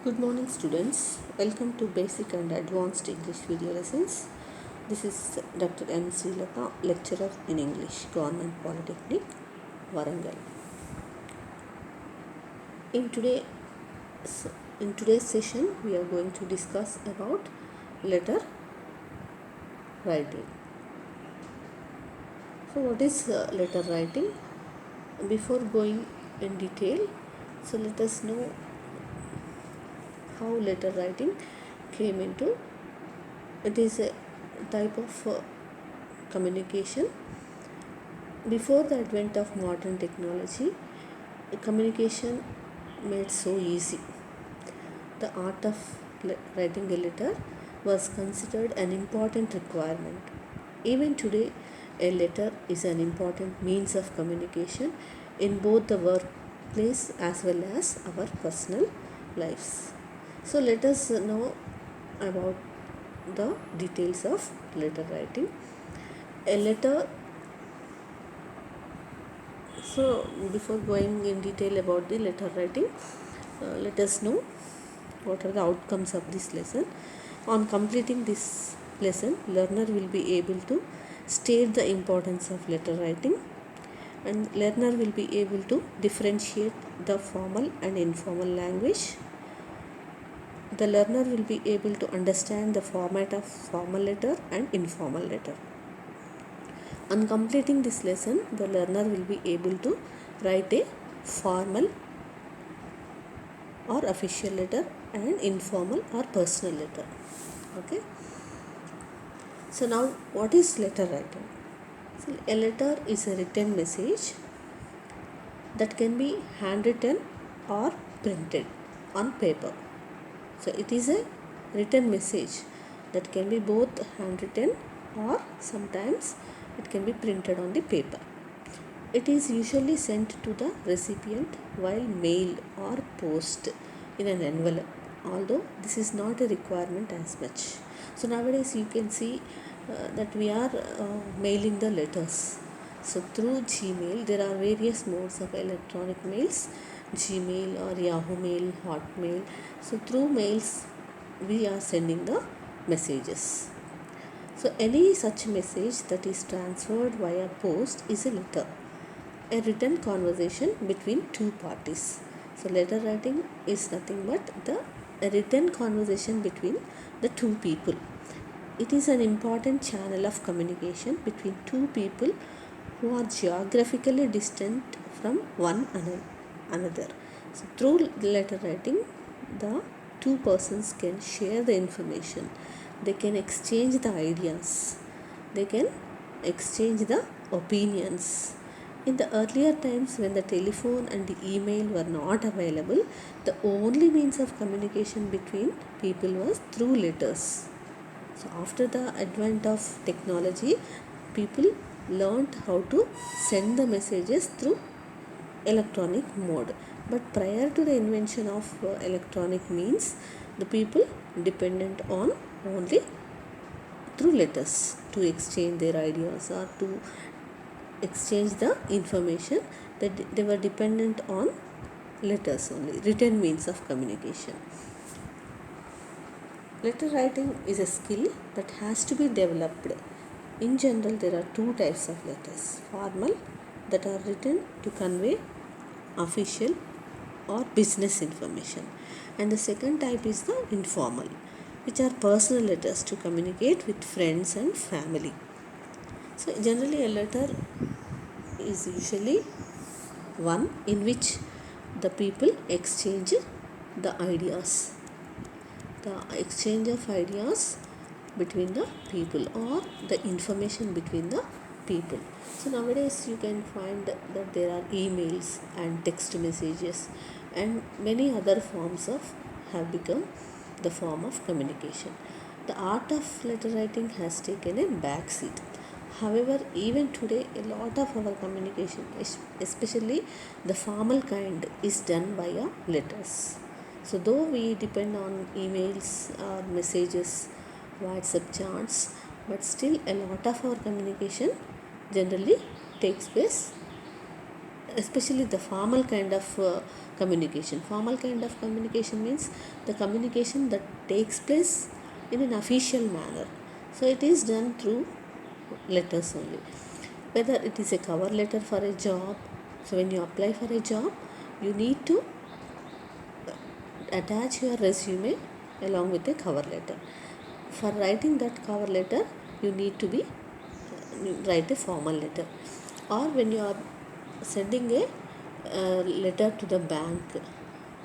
Good morning, students. Welcome to Basic and Advanced English video lessons. This is Dr. M. Srilata, lecturer in English, Government Polytechnic, Warangal. In today, in today's session, we are going to discuss about letter writing. So, what is letter writing? Before going in detail, so let us know how letter writing came into. It is a type of communication. Before the advent of modern technology, communication made so easy. The art of writing a letter was considered an important requirement. Even today, a letter is an important means of communication in both the workplace as well as our personal lives. So let us know about the details of letter writing. A letter. So before going in detail about the letter writing, let us know what are the outcomes of this lesson. On completing this lesson, learner will be able to state the importance of letter writing, and learner will be able to differentiate the formal and informal language. The learner will be able to understand the format of formal letter and informal letter. On completing this lesson, the learner will be able to write a formal or official letter and informal or personal letter. Okay. So now, what is letter writing? So a letter is a written message that can be handwritten or printed on paper. So it is a written message that can be both handwritten or sometimes it can be printed on the paper. It is usually sent to the recipient while mail or post in an envelope, although this is not a requirement as much. So nowadays you can see that we are mailing the letters. So through Gmail, there are various modes of electronic mails, Gmail or Yahoo Mail, Hotmail. So through mails, we are sending the messages. So any such message that is transferred via post is a letter, a written conversation between two parties. So letter writing is nothing but the written conversation between the two people. It is an important channel of communication between two people who are geographically distant from one another. So through letter writing, the two persons can share the information. They can exchange the ideas. They can exchange the opinions. In the earlier times, when the telephone and the email were not available, the only means of communication between people was through letters. So after the advent of technology, people learned how to send the messages through electronic mode. But prior to the invention of electronic means, the people dependent on only through letters to exchange their ideas or to exchange the information. That they were dependent on letters only, written means of communication. Letter writing is a skill that has to be developed. In general, there are two types of letters: formal, that are written to convey official or business information, and the second type is the informal, which are personal letters to communicate with friends and family. So generally, a letter is usually one in which the people exchange the ideas, the exchange of ideas between the people or the information between the people. So nowadays you can find that there are emails and text messages and many other forms of have become the form of communication. The art of letter writing has taken a back seat. However, even today, a lot of our communication, especially the formal kind, is done via letters. So though we depend on emails or messages, WhatsApp chats, but still a lot of our communication generally takes place especially the formal kind of communication. Formal kind of communication means the communication that takes place in an official manner. So it is done through letters only. Whether it is a cover letter for a job, so when you apply for a job, you need to attach your resume along with a cover letter. For writing that cover letter, you need to be write a formal letter. Or when you are sending a letter to the bank,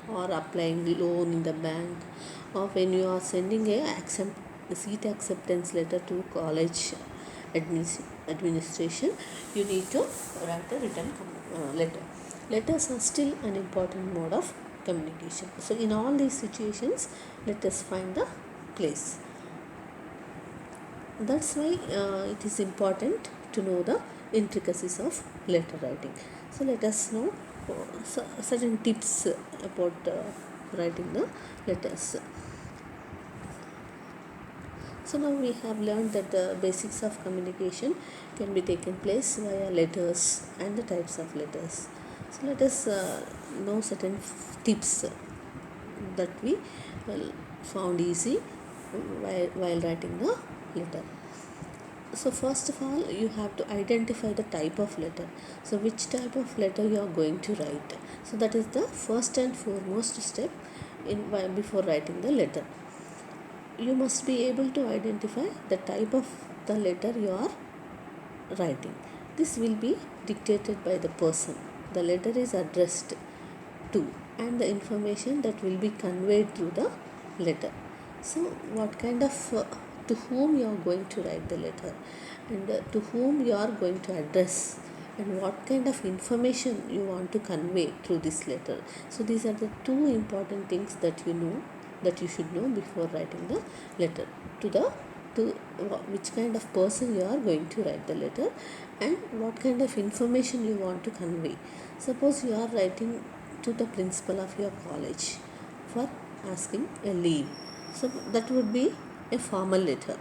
or applying loan in the bank, or when you are sending a seat acceptance letter to college administration, you need to write a written letter. Letters are still an important mode of communication. So in all these situations, let us find the place. That's why it is important to know the intricacies of letter writing. So let us know certain tips about writing the letters. So now we have learned that the basics of communication can be taken place via letters and the types of letters. So let us know certain tips that we found easy while writing the letter. So first of all, you have to identify the type of letter. So which type of letter you are going to write. So that is the first and foremost step before writing the letter. You must be able to identify the type of the letter you are writing. This will be dictated by the person the letter is addressed to, and the information that will be conveyed through the letter. So what kind of to whom you are going to write the letter, and to whom you are going to address, and what kind of information you want to convey through this letter. So these are the two important things that you should know before writing the letter. To which kind of person you are going to write the letter, and what kind of information you want to convey. Suppose you are writing to the principal of your college for asking a leave, so that would be a formal letter.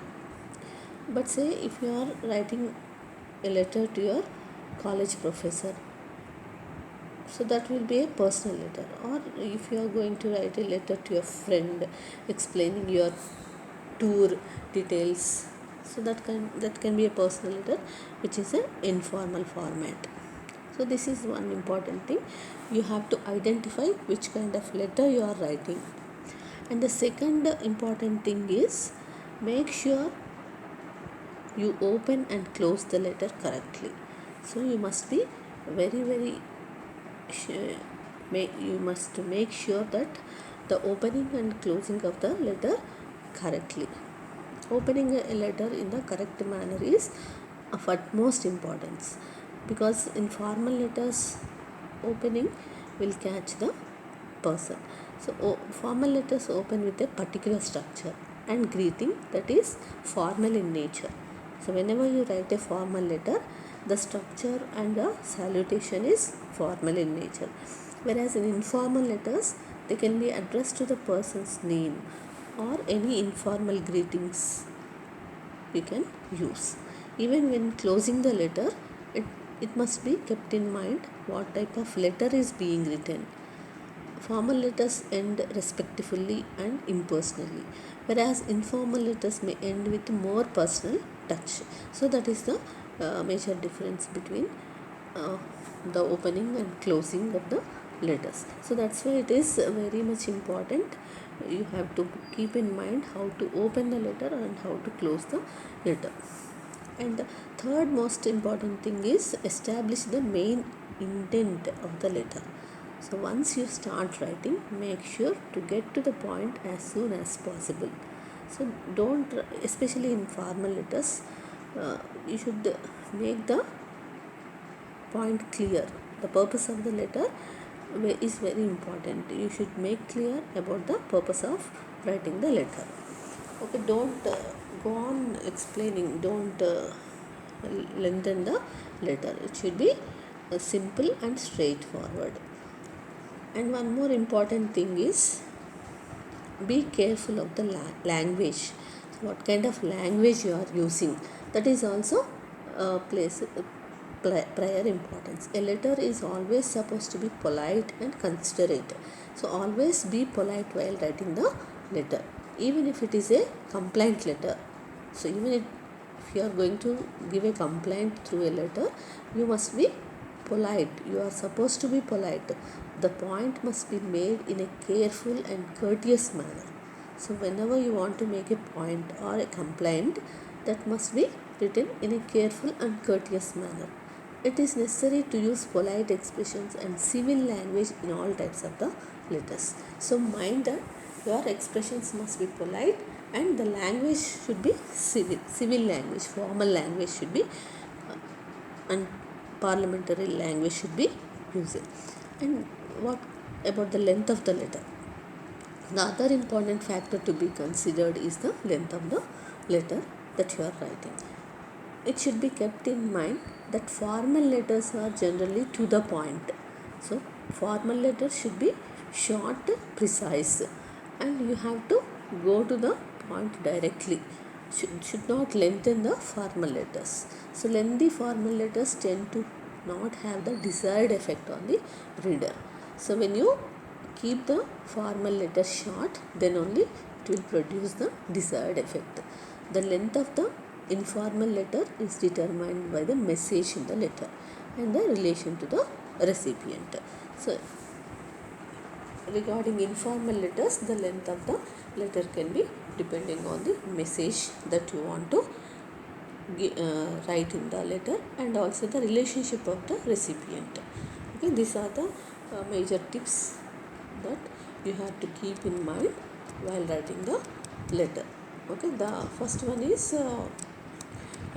But say if you are writing a letter to your college professor, so that will be a personal letter. Or if you are going to write a letter to your friend explaining your tour details, so that can be a personal letter, which is an informal format. So this is one important thing. You have to identify which kind of letter you are writing. And the second important thing is, make sure you open and close the letter correctly. So you must be very you must make sure that the opening and closing of the letter correctly. Opening a letter in the correct manner is of utmost importance, because in formal letters, opening will catch the person. So formal letters open with a particular structure and greeting that is formal in nature. So whenever you write a formal letter, the structure and the salutation is formal in nature. Whereas in informal letters, they can be addressed to the person's name or any informal greetings you can use. Even when closing the letter, it must be kept in mind what type of letter is being written. Formal letters end respectfully and impersonally, whereas informal letters may end with more personal touch. So that is the major difference between the opening and closing of the letters. So that's why it is very much important. You have to keep in mind how to open the letter and how to close the letter. And the third most important thing is establish the main intent of the letter. So once you start writing, make sure to get to the point as soon as possible. So don't, especially in formal letters, you should make the point clear. The purpose of the letter is very important. You should make clear about the purpose of writing the letter. Okay, don't go on explaining, don't lengthen the letter. It should be simple and straightforward. And one more important thing is, be careful of the language. So what kind of language you are using, that is also plays prior importance. A letter is always supposed to be polite and considerate. So always be polite while writing the letter, even if it is a complaint letter. So even if you are going to give a complaint through a letter, you must be polite. You are supposed to be polite. The point must be made in a careful and courteous manner. So whenever you want to make a point or a complaint, that must be written in a careful and courteous manner. It is necessary to use polite expressions and civil language in all types of the letters. So mind that your expressions must be polite and the language should be civil language, formal language should be and parliamentary language should be used. And what about the length of the letter? The other important factor to be considered is the length of the letter that you are writing. It should be kept in mind that formal letters are generally to the point. So formal letters should be short, precise, and you have to go to the point directly. Should not lengthen the formal letters. So lengthy formal letters tend to not have the desired effect on the reader. So when you keep the formal letter short, then only it will produce the desired effect. The length of the informal letter is determined by the message in the letter and the relation to the recipient. So regarding informal letters, the length of the letter can be depending on the message that you want to write in the letter and also the relationship of the recipient. Okay, these are the major tips that you have to keep in mind while writing the letter. Okay, the first one is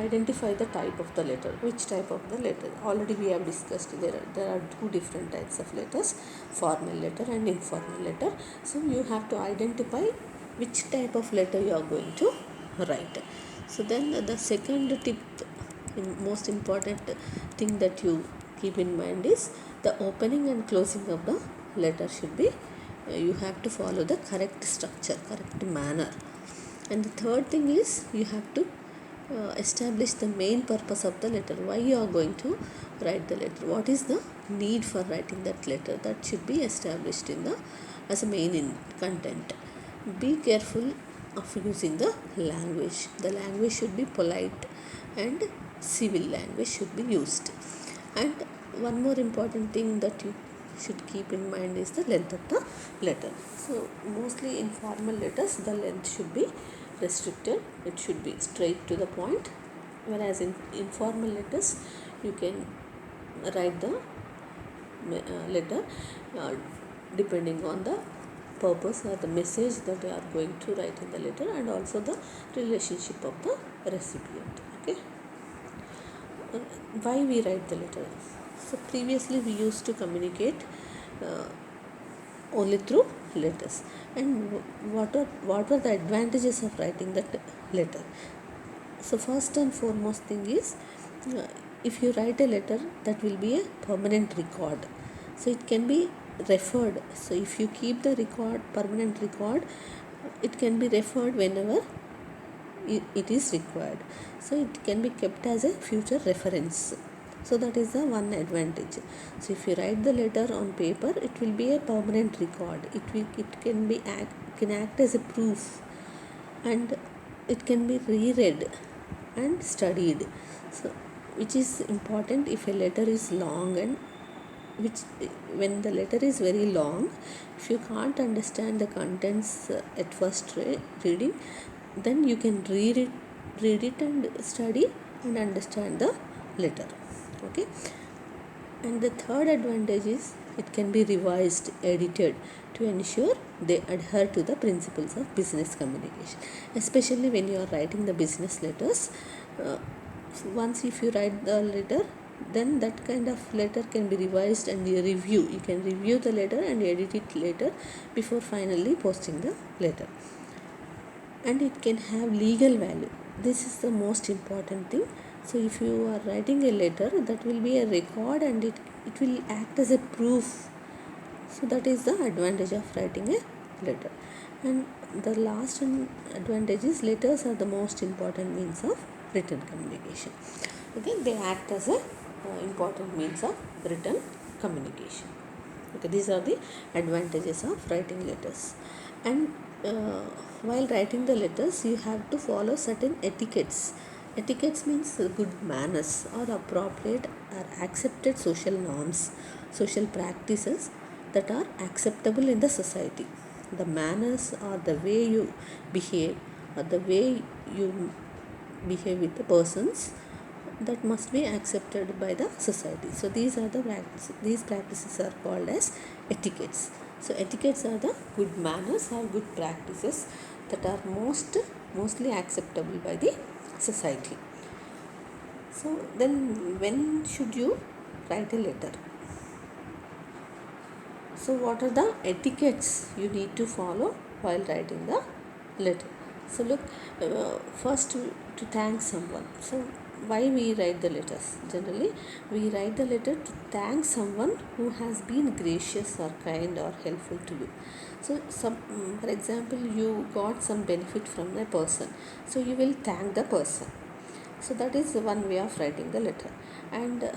identify the type of the letter. Which type of the letter? Already we have discussed there are two different types of letters, formal letter and informal letter. So you have to identify which type of letter you are going to write. So then the second tip, most important thing that you keep in mind is the opening and closing of the letter should be you have to follow the correct structure, correct manner. And the third thing is you have to establish the main purpose of the letter. Why you are going to write the letter? What is the need for writing that letter? That should be established in the as a main content. Be careful of using the language. The language should be polite and civil language should be used. And one more important thing that you should keep in mind is the length of the letter. So mostly in formal letters the length should be restricted, it should be straight to the point, whereas in informal letters you can write the letter depending on the purpose or the message that you are going to write in the letter and also the relationship of the recipient. Okay, why we write the letter? So previously we used to communicate only through letters, and what were the advantages of writing that letter? So first and foremost thing is if you write a letter, that will be a permanent record, so it can be referred. So if you keep the permanent record, it can be referred whenever it is required, so it can be kept as a future reference. So that is the one advantage. So if you write the letter on paper, it will be a permanent record. It can act as a proof, and it can be reread and studied. So which is important if a letter is long, and which when the letter is very long, if you can't understand the contents at first reading, then you can read it and study and understand the letter. Okay, and the third advantage is it can be revised, edited to ensure they adhere to the principles of business communication, especially when you are writing the business letters. Once if you write the letter, then that kind of letter can be revised and you can review the letter and edit it later before finally posting the letter, and it can have legal value. This is the most important thing. So if you are writing a letter, that will be a record and it will act as a proof. So that is the advantage of writing a letter. And the last advantage is letters are the most important means of written communication. Okay, they act as a important means of written communication. Okay, these are the advantages of writing letters. And uh, while writing the letters, you have to follow certain etiquettes. Etiquettes means good manners or appropriate or accepted social norms, social practices that are acceptable in the society. The manners or the way you behave or the way you behave with the persons that must be accepted by the society. So these practices are called as etiquettes. So etiquettes are the good manners or good practices that are mostly acceptable by the society. So then when should you write a letter? So what are the etiquettes you need to follow while writing the letter? So look, first to thank someone. So why we write the letters? Generally, we write the letter to thank someone who has been gracious or kind or helpful to you. So for example, you got some benefit from a person. So you will thank the person. So that is one way of writing the letter. And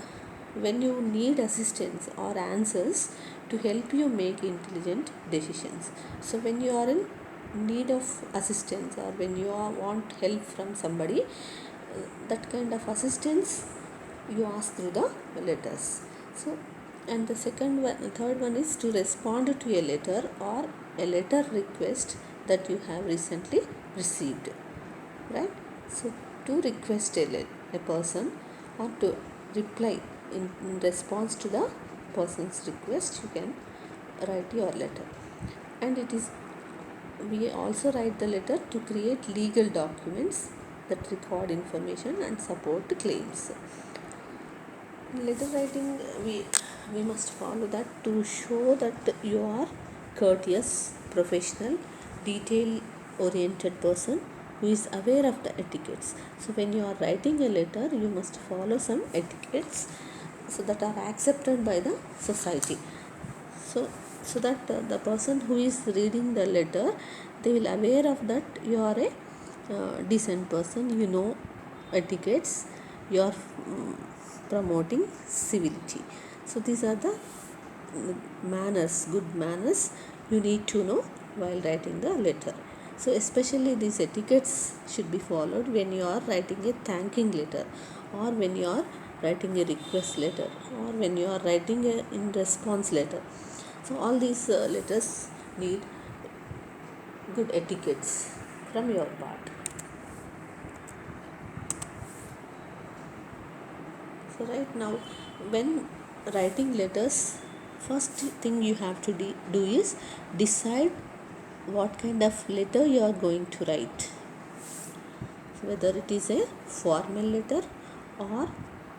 when you need assistance or answers to help you make intelligent decisions. So when you are in need of assistance or when you want help from somebody, that kind of assistance you ask through the letters. So and the third one is to respond to a letter or a letter request that you have recently received, right? So to request a person or to reply in response to the person's request, you can write your letter. And we also write the letter to create legal documents that record information and support claims. In letter writing, we must follow that to show that you are courteous, professional, detail oriented person who is aware of the etiquettes. So when you are writing a letter, you must follow some etiquettes so that are accepted by the society. So that the person who is reading the letter, they will aware of that you are a decent person, you know etiquettes, you are promoting civility. So these are the manners, good manners you need to know while writing the letter. So especially these etiquettes should be followed when you are writing a thanking letter, or when you are writing a request letter, or when you are writing a in response letter. So all these letters need good etiquettes from your part. So right now, when writing letters, first thing you have to do is decide what kind of letter you are going to write. So whether it is a formal letter or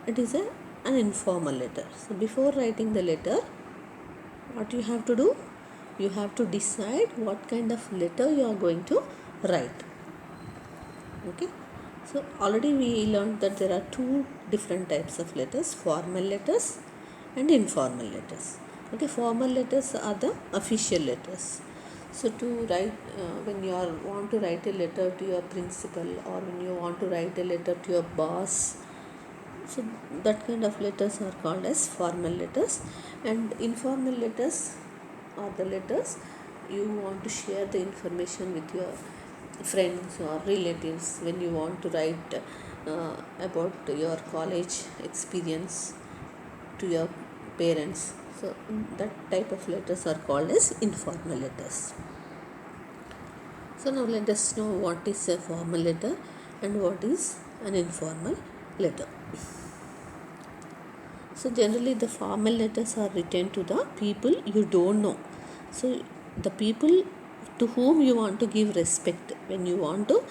it is an informal letter. So before writing the letter, what you have to do? You have to decide what kind of letter you are going to write. Okay. So already we learned that there are two different types of letters: formal letters and informal letters. Okay, formal letters are the official letters. So to write, when you want to write a letter to your principal, or when you want to write a letter to your boss, so that kind of letters are called as formal letters. And informal letters are the letters you want to share the information with your friends or relatives, when you want to write about your college experience to your parents. So that type of letters are called as informal letters. So now let us know what is a formal letter and what is an informal letter. So generally the formal letters are written to the people you don't know. So the people to whom you want to give respect, when you want to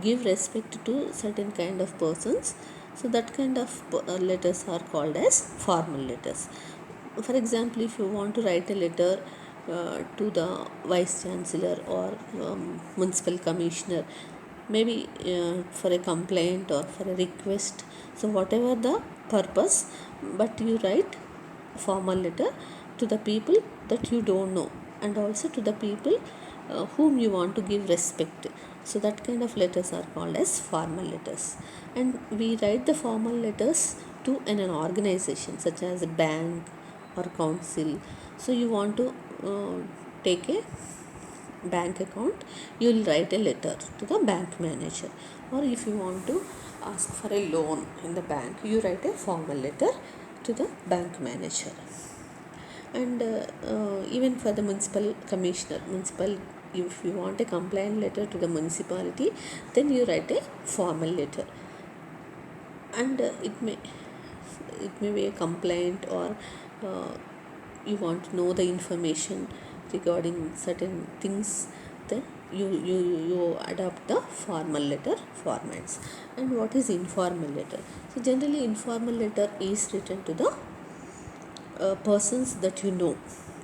give respect to certain kind of persons, so that kind of letters are called as formal letters. For example, if you want to write a letter to the vice chancellor or municipal commissioner, maybe for a complaint or for a request, so whatever the purpose, but you write formal letter to the people that you don't know, and also to the people whom you want to give respect. So that kind of letters are called as formal letters. And we write the formal letters to an organization such as a bank or council. So you want to take a bank account, you will write a letter to the bank manager. Or if you want to ask for a loan in the bank, you write a formal letter to the bank manager. And even for the municipal commissioner, if you want a complaint letter to the municipality, then you write a formal letter. And it may be a complaint, or uh, you want to know the information regarding certain things, then you adopt the formal letter formats. And what is informal letter? So generally informal letter is written to the persons that you know,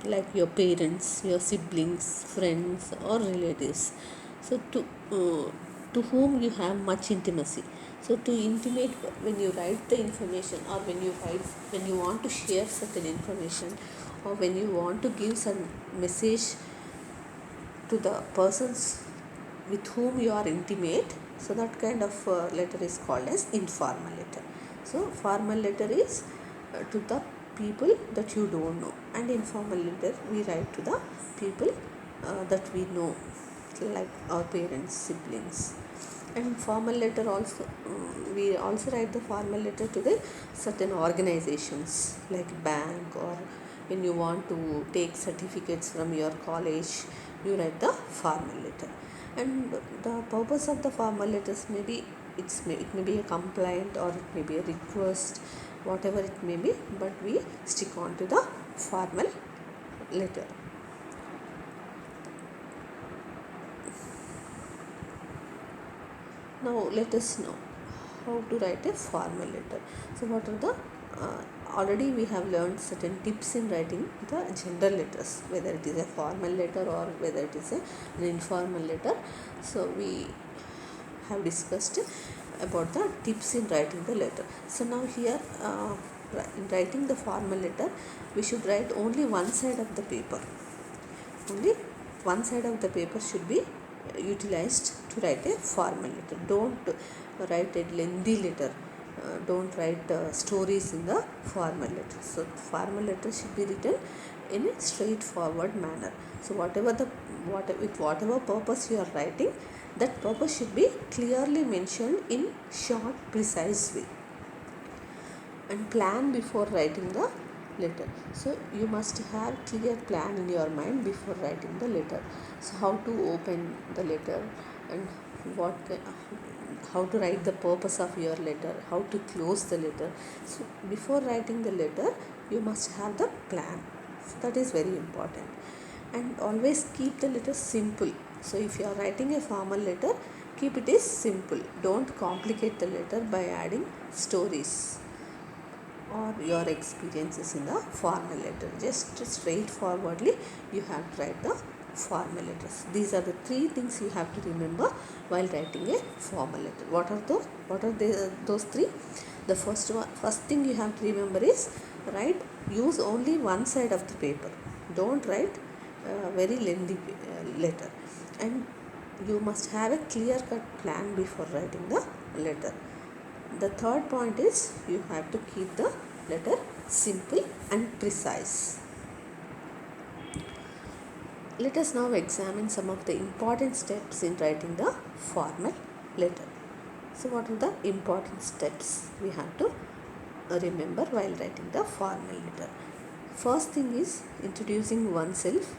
like your parents, your siblings, friends, or relatives. So to whom you have much intimacy. So to intimate, when you write the information, or when you want to share certain information, or when you want to give some message to the persons with whom you are intimate, so that kind of letter is called as informal letter. So formal letter is to the people that you don't know, and informal letter we write to the people that we know, like our parents, siblings. And formal letter also, we also write the formal letter to the certain organizations like bank, or when you want to take certificates from your college, you write the formal letter. And the purpose of the formal letters may be, it may be a complaint, or it may be a request, whatever it may be, but we stick on to the formal letter. Now let us know how to write a formal letter. So what are the already we have learned certain tips in writing the general letters, whether it is a formal letter or whether it is an informal letter. So we have discussed about the tips in writing the letter. So now here in writing the formal letter, we should write only one side of the paper. Only one side of the paper should be utilized to write a formal letter. Don't write a lengthy letter. Don't write stories in the formal letter. So formal letter should be written in a straightforward manner. So whatever purpose you are writing, that purpose should be clearly mentioned in short, precise way. And plan before writing the letter. So you must have clear plan in your mind before writing the letter. So how to open the letter, and how to write the purpose of your letter, how to close the letter. So before writing the letter, you must have the plan. So that is very important. And always keep the letter simple. So if you are writing a formal letter, keep it as simple. Don't complicate the letter by adding stories or your experiences in the formal letter. Just straightforwardly you have to write the formal letters. These are the three things you have to remember while writing a formal letter. What are those three? The first thing you have to remember is use only one side of the paper. Don't write very lengthy letter. And you must have a clear cut plan before writing the letter. The third point is you have to keep the letter simple and precise. Let us now examine some of the important steps in writing the formal letter. So what are the important steps we have to remember while writing the formal letter? First thing is introducing oneself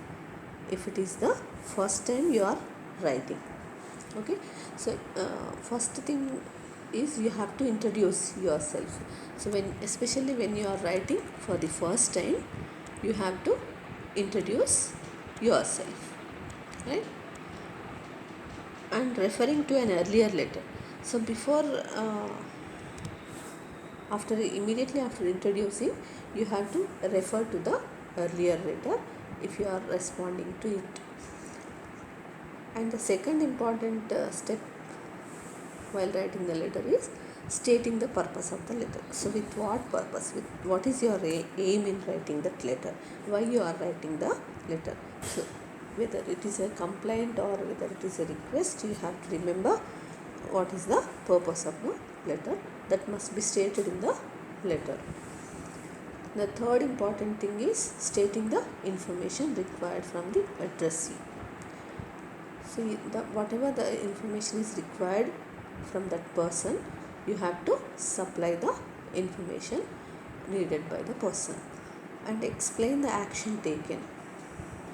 if it is the first time you are writing. Okay, so first thing is you have to introduce yourself. So especially when you are writing for the first time, you have to introduce yourself, right? And referring to an earlier letter. So immediately after introducing, you have to refer to the earlier letter if you are responding to it. And the second important step while writing the letter is stating the purpose of the letter. So with what purpose? With what is your aim in writing that letter? Why you are writing the letter? So whether it is a complaint or whether it is a request, you have to remember what is the purpose of the letter. That must be stated in the letter. The third important thing is stating the information required from the addressee. So whatever the information is required from that person, you have to supply the information needed by the person and explain the action taken.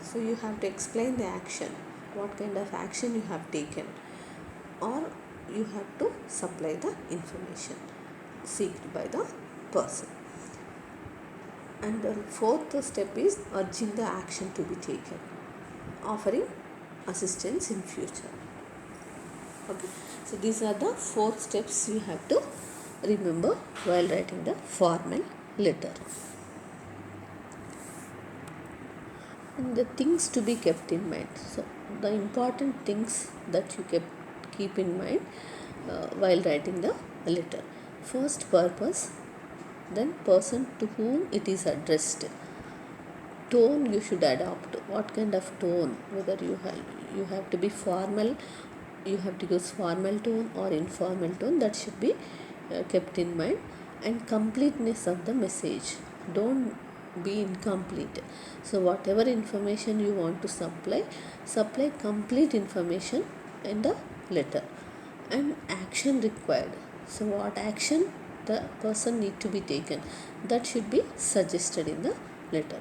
So you have to explain the action, what kind of action you have taken, or you have to supply the information sought by the person. And the fourth step is urging the action to be taken, offering assistance in future. Okay, so these are the 4 steps you have to remember while writing the formal letter. And the things to be kept in mind. So the important things that you keep in mind while writing the letter. First, purpose, then person to whom it is addressed. Tone you should adopt. What kind of tone? Whether you have to be formal, you have to use formal tone or informal tone, that should be kept in mind. And completeness of the message. Don't be incomplete. So whatever information you want to supply complete information in the letter. And action required. So what action the person need to be taken, that should be suggested in the letter.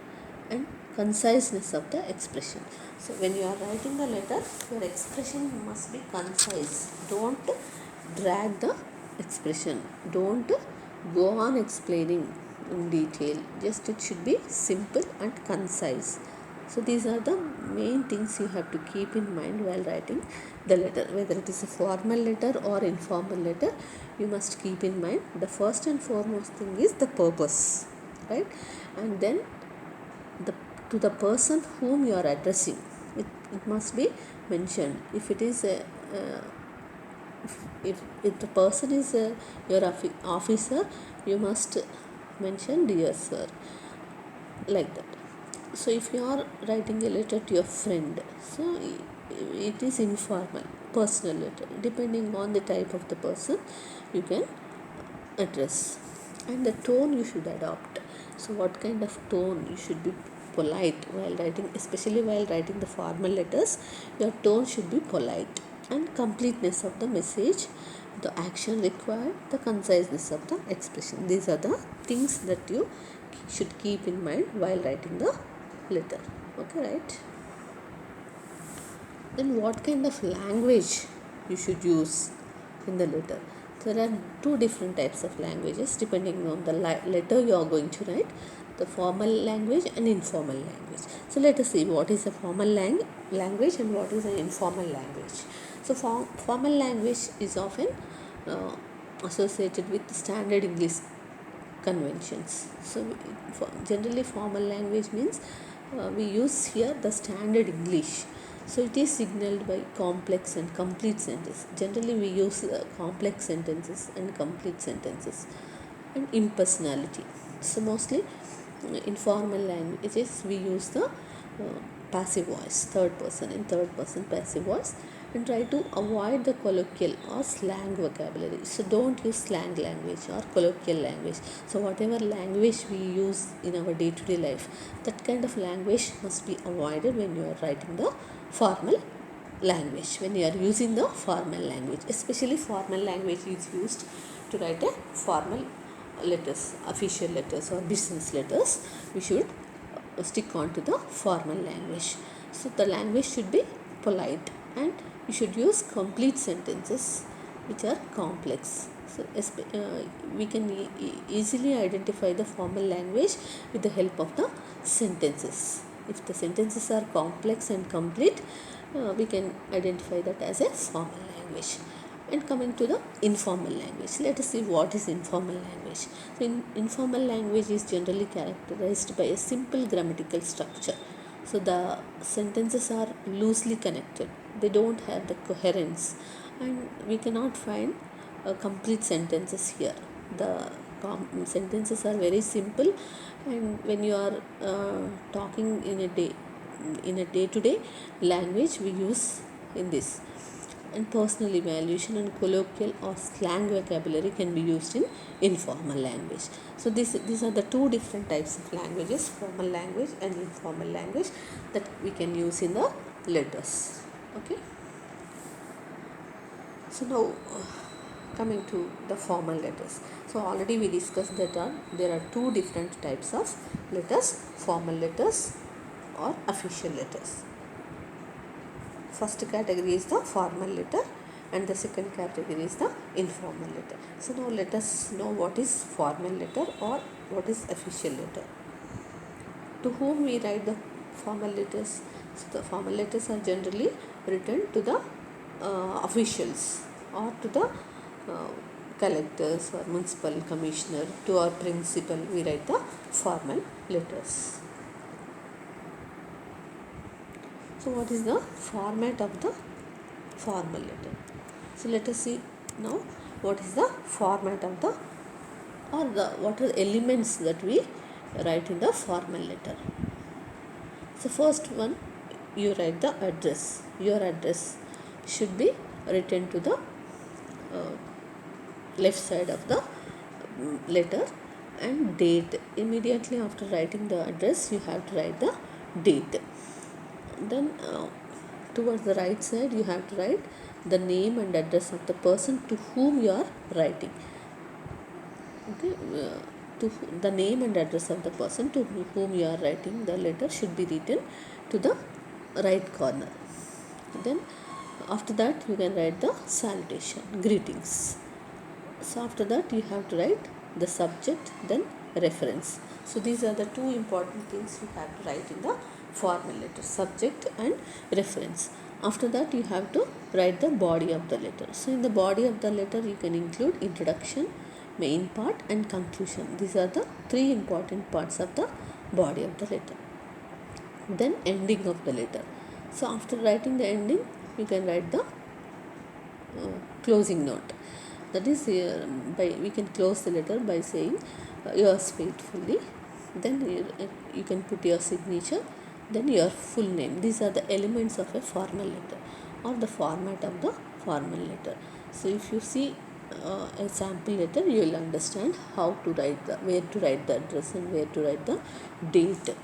And conciseness of the expression. So when you are writing the letter, your expression must be concise. Don't drag the expression. Don't go on explaining in detail. Just it should be simple and concise. So these are the main things you have to keep in mind while writing the letter. Whether it is a formal letter or informal letter, you must keep in mind the first and foremost thing is the purpose, right? And then to the person whom you are addressing, it must be mentioned. If it is if the person is your officer, you must mention dear sir, like that. So if you are writing a letter to your friend, so it is informal, personal letter. Depending on the type of the person, you can address. And the tone you should adopt. So what kind of tone? You should be polite while writing, especially while writing the formal letters. Your tone should be polite. And completeness of the message, the action required, the conciseness of the expression. These are the things that you should keep in mind while writing the letter. Okay, right? Then what kind of language you should use in the letter? There are 2 different types of languages depending on the letter you are going to write, the formal language and informal language. So let us see what is a formal language and what is an informal language. So formal language is often associated with standard English conventions. So generally formal language means we use here the standard English. So it is signaled by complex and complete sentences. Generally we use complex sentences and complete sentences. And impersonality. So mostly informal languages we use the passive voice, third person passive voice, and try to avoid the colloquial or slang vocabulary. So don't use slang language or colloquial language. So whatever language we use in our day-to-day life, that kind of language must be avoided when you are writing the formal language, when you are using the formal language. Especially formal language is used to write a formal letters, official letters or business letters. We should stick on to the formal language. So the language should be polite, and you should use complete sentences which are complex. So we can easily identify the formal language with the help of the sentences. If the sentences are complex and complete, we can identify that as a formal language. And coming to the informal language, let us see what is informal language. So informal language is generally characterized by a simple grammatical structure. So the sentences are loosely connected, they don't have the coherence, and we cannot find complete sentences here. The sentences are very simple, and when you are talking in a day-to-day language we use in this. and personal evaluation and colloquial or slang vocabulary can be used in informal language. So these are the two different types of languages, formal language and informal language, that we can use in the letters. Okay. So now coming to the formal letters. So already we discussed that there are two different types of letters, formal letters or official letters. First category is the formal letter and the second category is the informal letter. So now let us know what is formal letter or what is official letter. To whom we write the formal letters? So the formal letters are generally written to the officials or to the collectors or municipal commissioner, to our principal we write the formal letters. So what is the format of the formal letter? So let us see now what is the format of the, or the what are the elements that we write in the formal letter. So first one, you write the address. Your address should be written to the left side of the letter, and date. Immediately after writing the address you have to write the date. Then towards the right side you have to write the name and address of the person to whom you are writing. Okay, the name and address of the person to whom you are writing the letter should be written to the right corner. Then after that you can write the salutation, greetings. So after that you have to write the subject, then reference. So these are the two important things you have to write in the formal letter, subject and reference. After that you have to write the body of the letter. So in the body of the letter you can include introduction, main part and conclusion. These are the three important parts of the body of the letter. Then ending of the letter. So after writing the ending you can write the closing note. That is, we can close the letter by saying yours faithfully. Then you can put your signature, then your full name. These are the elements of a formal letter or the format of the formal letter. So if you see a sample letter, you will understand how to write where to write the address and where to write the date,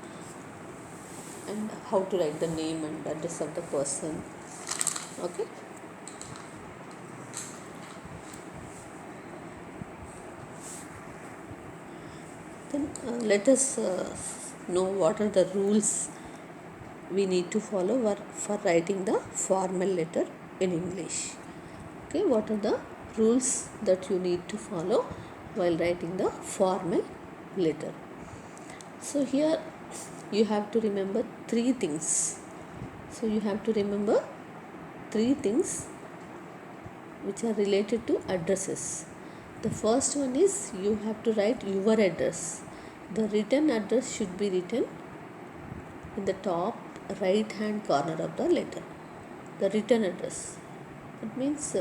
and how to write the name and address of the person. Okay. Then let us know what are the rules we need to follow for writing the formal letter in English. Okay, what are the rules that you need to follow while writing the formal letter? So here you have to remember three things. So you have to remember three things which are related to addresses. The first one is you have to write your address. The written address should be written in the top right hand corner of the letter. The written address, it means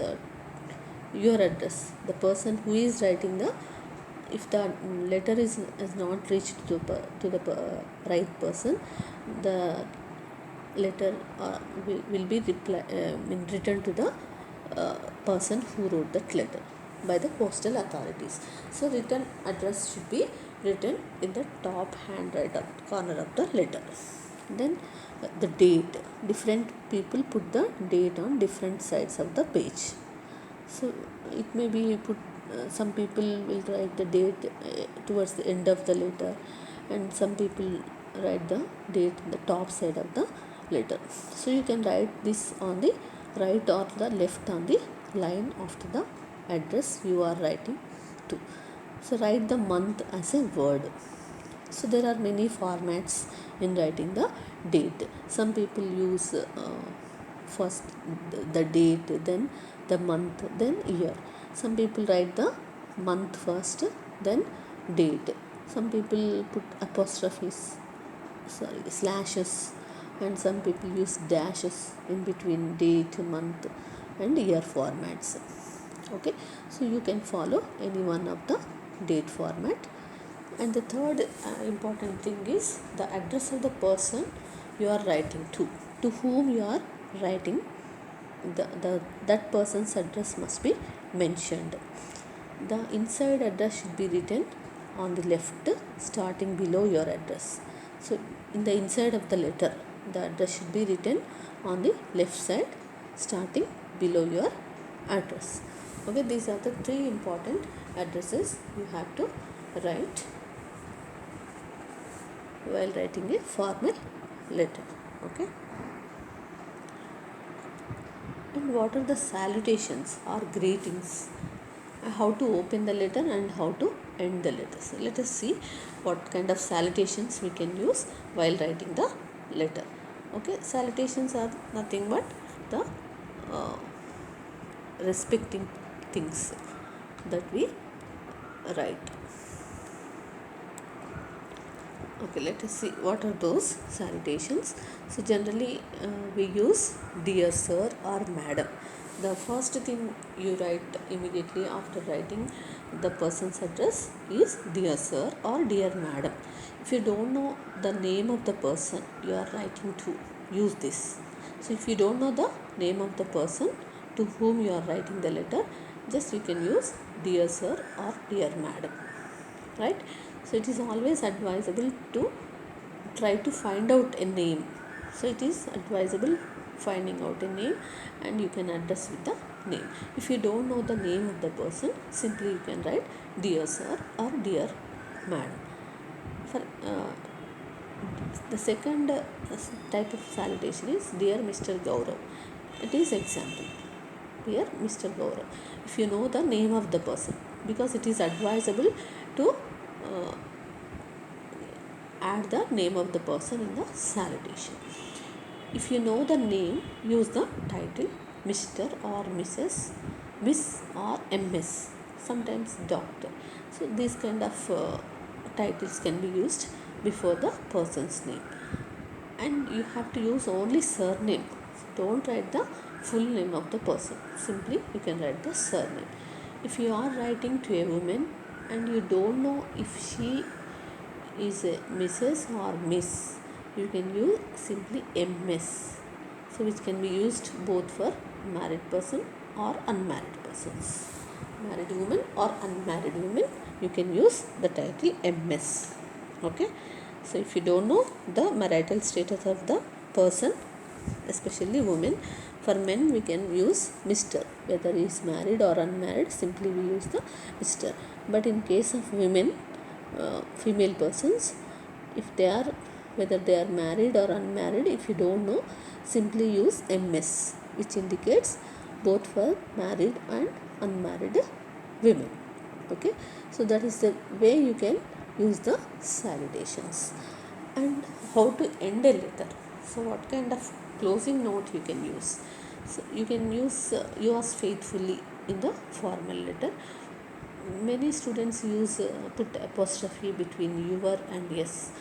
your address. The person who is writing if the letter is not reached to the right person, the letter will be written to the person who wrote that letter by the postal authorities. So written address should be written in the top hand right corner of the letter. Then the date. Different people put the date on different sides of the page. So it may be put, some people will write the date towards the end of the letter, and some people write the date in the top side of the letter. So you can write this on the right or the left on the line after the address you are writing to. So write the month as a word. So there are many formats in writing the date. Some people use first the date, then the month, then year. Some people write the month first, then date. Some people put apostrophes, slashes, and some people use dashes in between date, month and year formats. Okay, so you can follow any one of the date format. And the third important thing is the address of the person you are writing to whom you are writing that person's address must be mentioned. The inside address should be written on the left, starting below your address. So in the inside of the letter, the address should be written on the left side, starting below your address. Okay, these are the three important addresses you have to write while writing a formal letter. Okay, and what are the salutations or greetings? How to open the letter and how to end the letter. So let us see what kind of salutations we can use while writing the letter. Okay, salutations are nothing but the respecting things that we write. Okay, let us see what are those salutations. So generally we use dear sir or madam. The first thing you write immediately after writing the person's address is dear sir or dear madam. If you don't know the name of the person you are writing to, use this. So if you don't know the name of the person to whom you are writing the letter, just you can use dear sir or dear madam, right? So it is always advisable to try to find out a name. So it is advisable finding out a name, and you can address with the name. If you don't know the name of the person, simply you can write dear sir or dear madam. For the second type of salutation is dear Mr. Gaurav. It is example. Dear Mr. Gaurav. If you know the name of the person, because it is advisable to add the name of the person in the salutation. If you know the name, use the title Mr. or Mrs., Miss or MS, sometimes Doctor. So these kind of titles can be used before the person's name. And you have to use only surname. Don't write the full name of the person. Simply you can write the surname. If you are writing to a woman and you don't know if she is a Mrs. or Miss, you can use simply MS. So which can be used both for married person or unmarried persons. Married woman or unmarried woman, you can use the title MS. Okay. So if you don't know the marital status of the person, especially women, for men we can use Mr. Whether he is married or unmarried, simply we use the Mr. But in case of women, female persons, if they are, whether they are married or unmarried, if you don't know, simply use MS, which indicates both for married and unmarried women. Okay, so that is the way you can use the salutations. And how to end a letter. So what kind of closing note you can use? So you can use yours faithfully in the formal letter. Many students use put apostrophe between your and yes.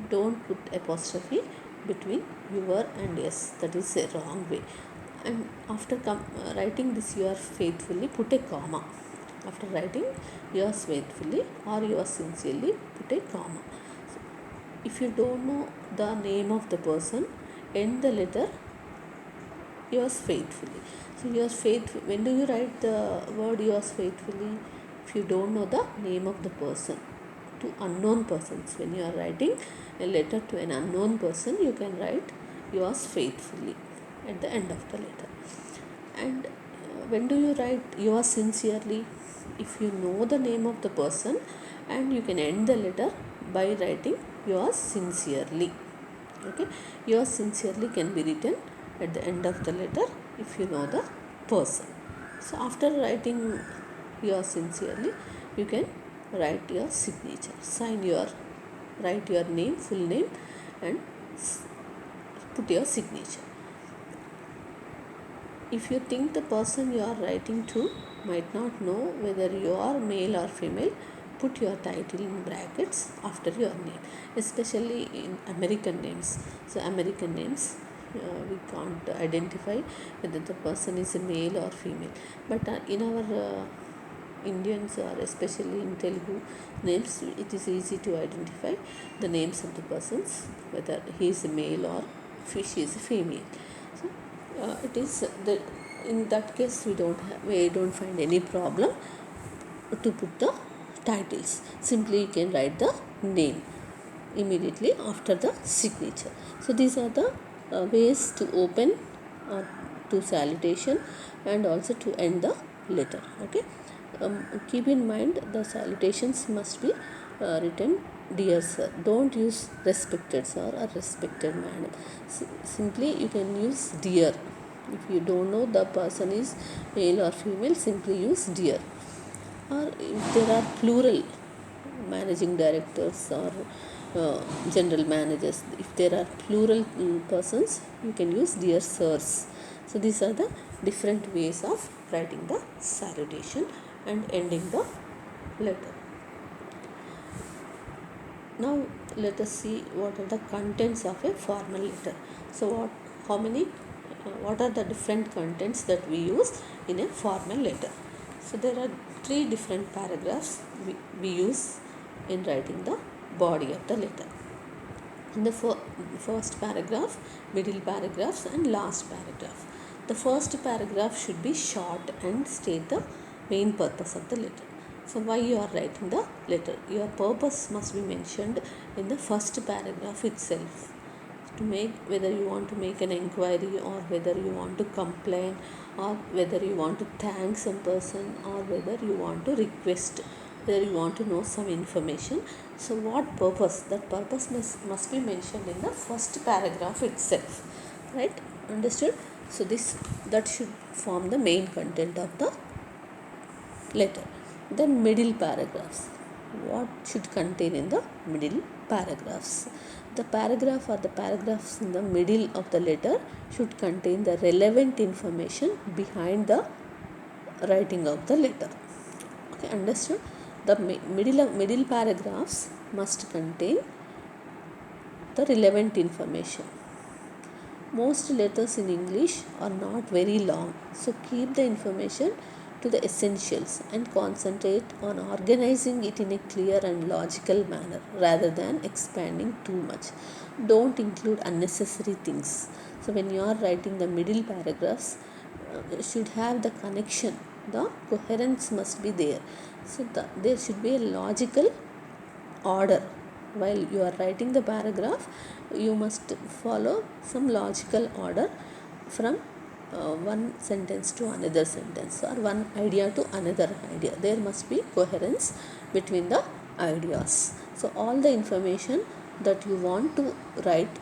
Don't put apostrophe between your and yes. That is a wrong way. And after writing this yours faithfully, put a comma. After writing yours faithfully or yours sincerely, put a comma. So, if you don't know the name of the person, end the letter yours faithfully. So yours faithful. When do you write the word yours faithfully? If you don't know the name of the person, to unknown persons, when you are writing a letter to an unknown person, you can write yours faithfully at the end of the letter. And when do you write yours sincerely? If you know the name of the person, and you can end the letter by writing yours sincerely. Okay, yours sincerely can be written at the end of the letter if you know the person. So after writing yours sincerely, you can write your signature, write your name, full name, and put your signature. If you think the person you are writing to might not know whether you are male or female, put your title in brackets after your name, especially in American names. So American names, we can't identify whether the person is a male or female, but in our Indians, or especially in Telugu names, it is easy to identify the names of the persons, whether he is a male or she is a female. So it is the in that case we don't find any problem to put the titles. Simply you can write the name immediately after the signature. So these are the ways to open to salutation and also to end the letter. Okay. Keep in mind the salutations must be written dear sir. Don't use respected sir or respected madam. Simply you can use dear. If you don't know the person is male or female, simply use dear. Or if there are plural managing directors or general managers, if there are plural persons, you can use dear sirs. So these are the different ways of writing the salutation and ending the letter. Now let us see what are the contents of a formal letter. So what are the different contents that we use in a formal letter? So there are 3 different paragraphs we use in writing the body of the letter. In the first paragraph, middle paragraphs and last paragraph. The first paragraph should be short and state the main purpose of the letter. So why you are writing the letter? Your purpose must be mentioned in the first paragraph itself. To make, whether you want to make an inquiry or whether you want to complain or whether you want to thank some person or whether you want to request, whether you want to know some information. So what purpose? That purpose must be mentioned in the first paragraph itself. Right? Understood? So that should form the main content of the letter. Then middle paragraphs. What should contain in the middle paragraphs? The paragraph or the paragraphs in the middle of the letter should contain the relevant information behind the writing of the letter. Okay, understood? The middle paragraphs must contain the relevant information. Most letters in English are not very long, so keep the information to the essentials and concentrate on organizing it in a clear and logical manner rather than expanding too much. Don't include unnecessary things. So when you are writing the middle paragraphs, should have the connection, the coherence must be there. So there should be a logical order. While you are writing the paragraph, you must follow some logical order from one sentence to another sentence or one idea to another idea. There must be coherence between the ideas. So all the information that you want to write,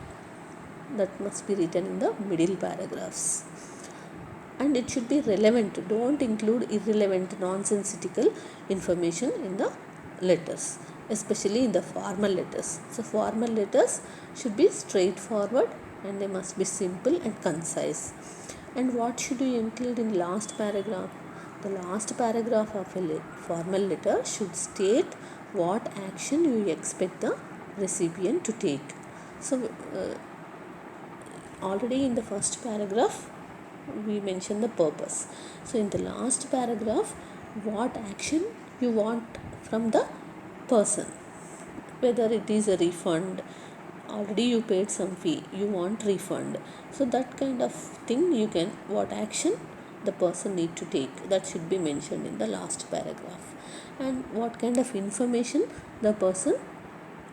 that must be written in the middle paragraphs. And it should be relevant. Don't include irrelevant, nonsensical information in the letters, especially in the formal letters. So formal letters should be straightforward and they must be simple and concise. And what should you include in last paragraph? The last paragraph of a formal letter should state what action you expect the recipient to take. So already in the first paragraph we mentioned the purpose. So in the last paragraph, what action you want from the person, whether it is a refund, already you paid some fee, you want refund. So that kind of thing you can, what action the person need to take, that should be mentioned in the last paragraph. And what kind of information the person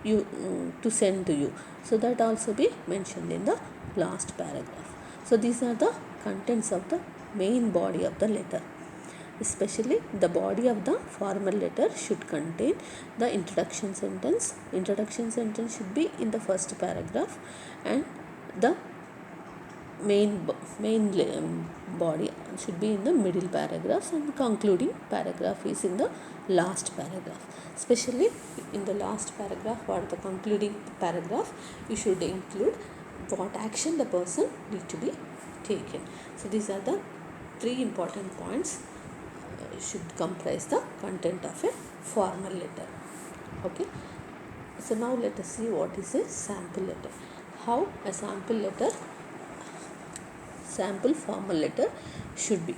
you to send to you, so that also be mentioned in the last paragraph. So these are the contents of the main body of the letter. Especially the body of the formal letter should contain the introduction sentence. Introduction sentence should be in the first paragraph and the main body should be in the middle paragraph and the concluding paragraph is in the last paragraph. Especially in the last paragraph or the concluding paragraph, you should include what action the person need to be taken. So these are the 3 important points should comprise the content of a formal letter. Okay. So now let us see what is a sample letter. How a sample formal letter should be.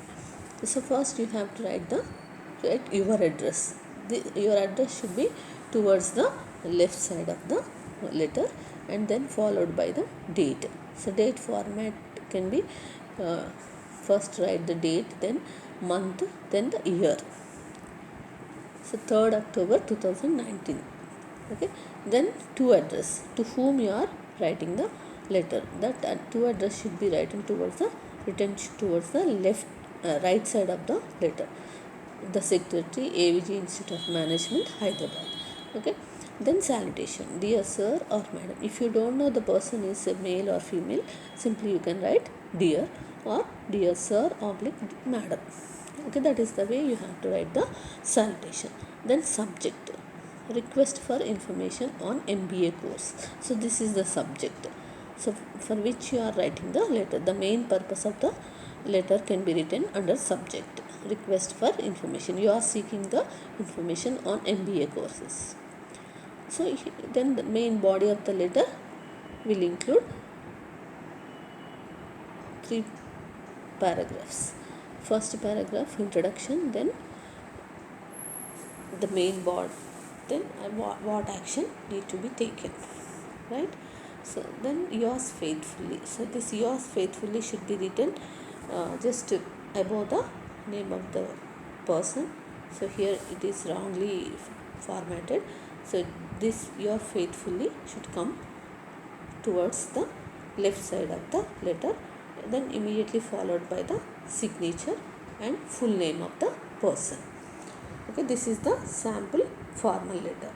So first you have to write your address. Your address should be towards the left side of the letter and then followed by the date. So date format can be first write the date, then month, then the year. So 3rd October 2019. Okay, then to address, to whom you are writing the letter. That to address should be written towards the left right side of the letter. The secretary, AVG Institute of Management, Hyderabad. Okay, then salutation, dear sir or madam. If you don't know the person is a male or female, simply you can write dear or dear sir oblique madam. Okay, that is the way you have to write the salutation. Then subject, request for information on MBA course. So this is the subject, so for which you are writing the letter. The main purpose of the letter can be written under subject, request for information. You are seeking the information on MBA courses. So then the main body of the letter will include 3 paragraphs. First paragraph, introduction, then the main body, then what action need to be taken, right? So then yours faithfully. So this yours faithfully should be written just above the name of the person. So here it is wrongly formatted. So this your faithfully should come towards the left side of the letter, then immediately followed by the signature and full name of the person. Okay, this is the sample formal letter.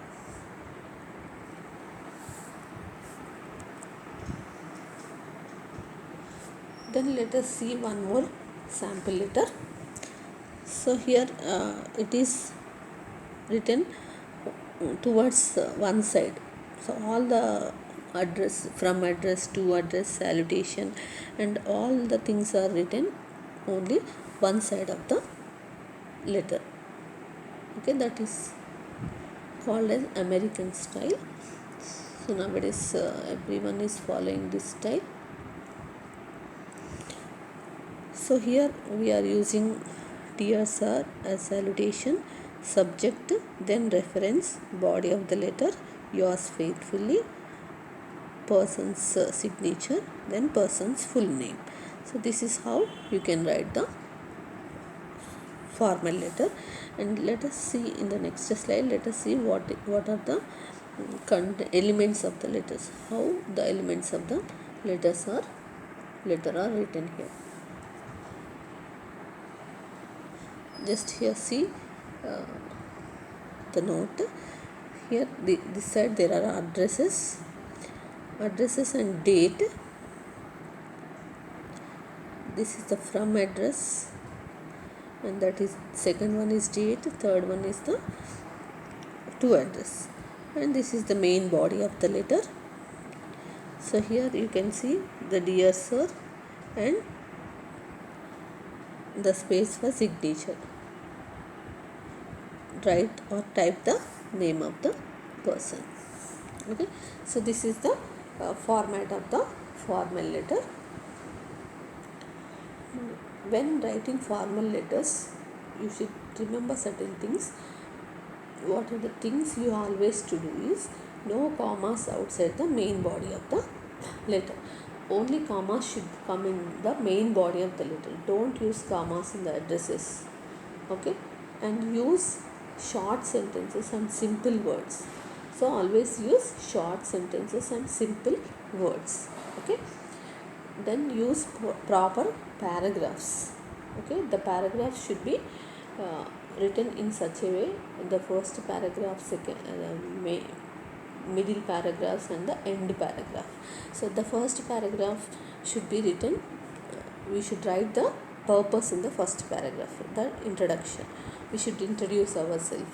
Then let us see one more sample letter. So here it is written towards one side. So all the address, from address to address, salutation, and all the things are written only one side of the letter. Okay, that is called as American style. So nowadays everyone is following this style. So here we are using dear sir as salutation, subject, then reference, body of the letter, yours faithfully, person's signature, then person's full name. So this is how you can write the formal letter. And let us see in the next slide, let us see what are the elements of the letters, how the elements of the letter are written here. Just here see the note. Here this side there are addresses and date. This is the from address, and that is second one is date, third one is the to address, and this is the main body of the letter. So here you can see the dear sir and the space for signature. Write or type the name of the person. Okay, so this is the format of the formal letter. When writing formal letters, you should remember certain things. What are the things you always to do is no commas outside the main body of the letter. Only commas should come in the main body of the letter. Don't use commas in the addresses. Okay, and use short sentences and simple words. So always use short sentences and simple words. Okay, then use proper paragraphs. Okay, the paragraphs should be written in such a way, the first paragraph, second middle paragraphs and the end paragraph. So the first paragraph should be written, we should write the purpose in the first paragraph, the introduction. We should introduce ourselves,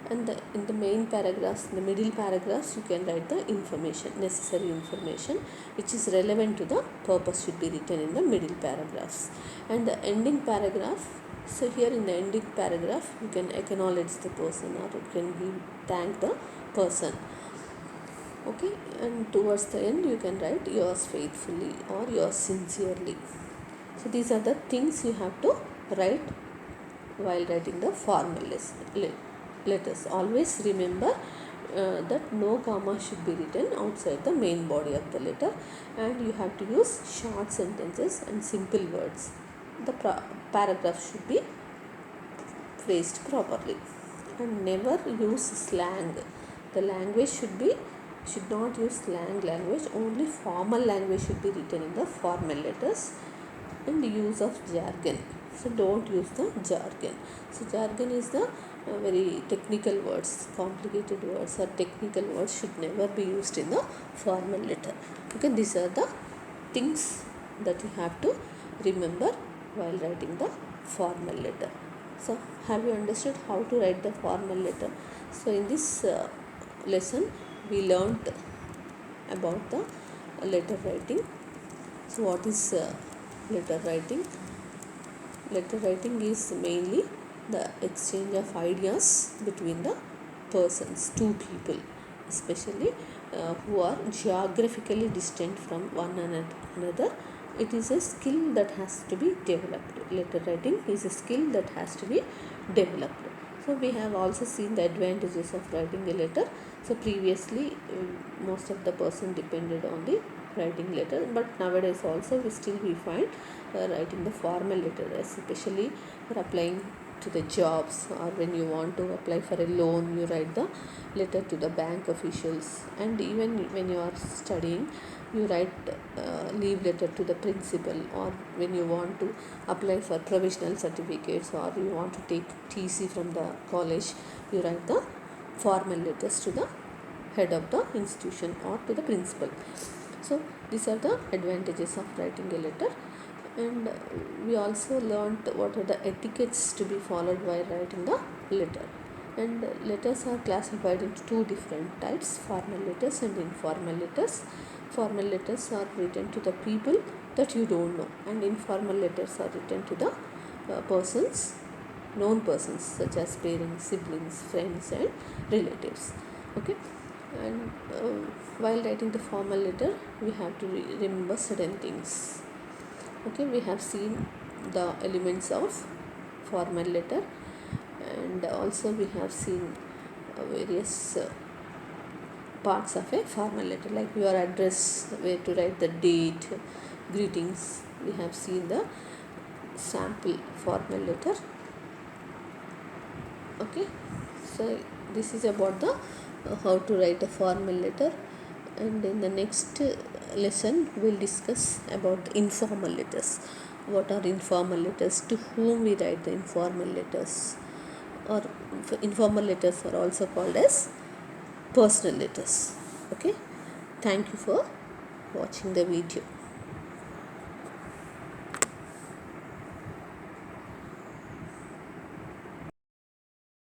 and in the main paragraphs, in the middle paragraphs, you can write the information, necessary information which is relevant to the purpose should be written in the middle paragraphs. And the ending paragraph, so here in the ending paragraph you can acknowledge the person, or you can thank the person. Okay, and towards the end you can write yours faithfully or yours sincerely. So these are the things you have to write while writing the formal letters. Always remember that no comma should be written outside the main body of the letter, and you have to use short sentences and simple words. the paragraph should be phrased properly. And never use slang. The language should not use slang language. Only formal language should be written in the formal letters. And use of jargon. So don't use the jargon. So jargon is the very technical words, complicated words or technical words should never be used in the formal letter. Okay, these are the things that you have to remember while writing the formal letter. So have you understood how to write the formal letter? So in this lesson we learnt about the letter writing. So what is letter writing? Letter writing is mainly the exchange of ideas between the persons, two people, especially who are geographically distant from one another. It is a skill that has to be developed. Letter writing is a skill that has to be developed. So we have also seen the advantages of writing a letter. So previously most of the person depended on the writing letter, but nowadays also we find writing the formal letter, especially for applying to the jobs, or when you want to apply for a loan, you write the letter to the bank officials. And even when you are studying, you write leave letter to the principal, or when you want to apply for provisional certificates, or you want to take TC from the college, you write the formal letters to the head of the institution or to the principal. So these are the advantages of writing a letter. And we also learned what are the etiquettes to be followed while writing the letter. And letters are classified into two different types: formal letters and informal letters. Formal letters are written to the people that you don't know, and informal letters are written to the known persons, such as parents, siblings, friends and relatives. Okay. And while writing the formal letter, we have to remember certain things. Okay, we have seen the elements of formal letter, and also we have seen various parts of a formal letter, like your address, where to write the date, greetings. We have seen the sample formal letter. Okay, so this is about the how to write a formal letter. And in the next lesson we'll discuss about the informal letters. What are informal letters? To whom we write the informal letters? Or informal letters are also called as personal letters. Okay, thank you for watching the video.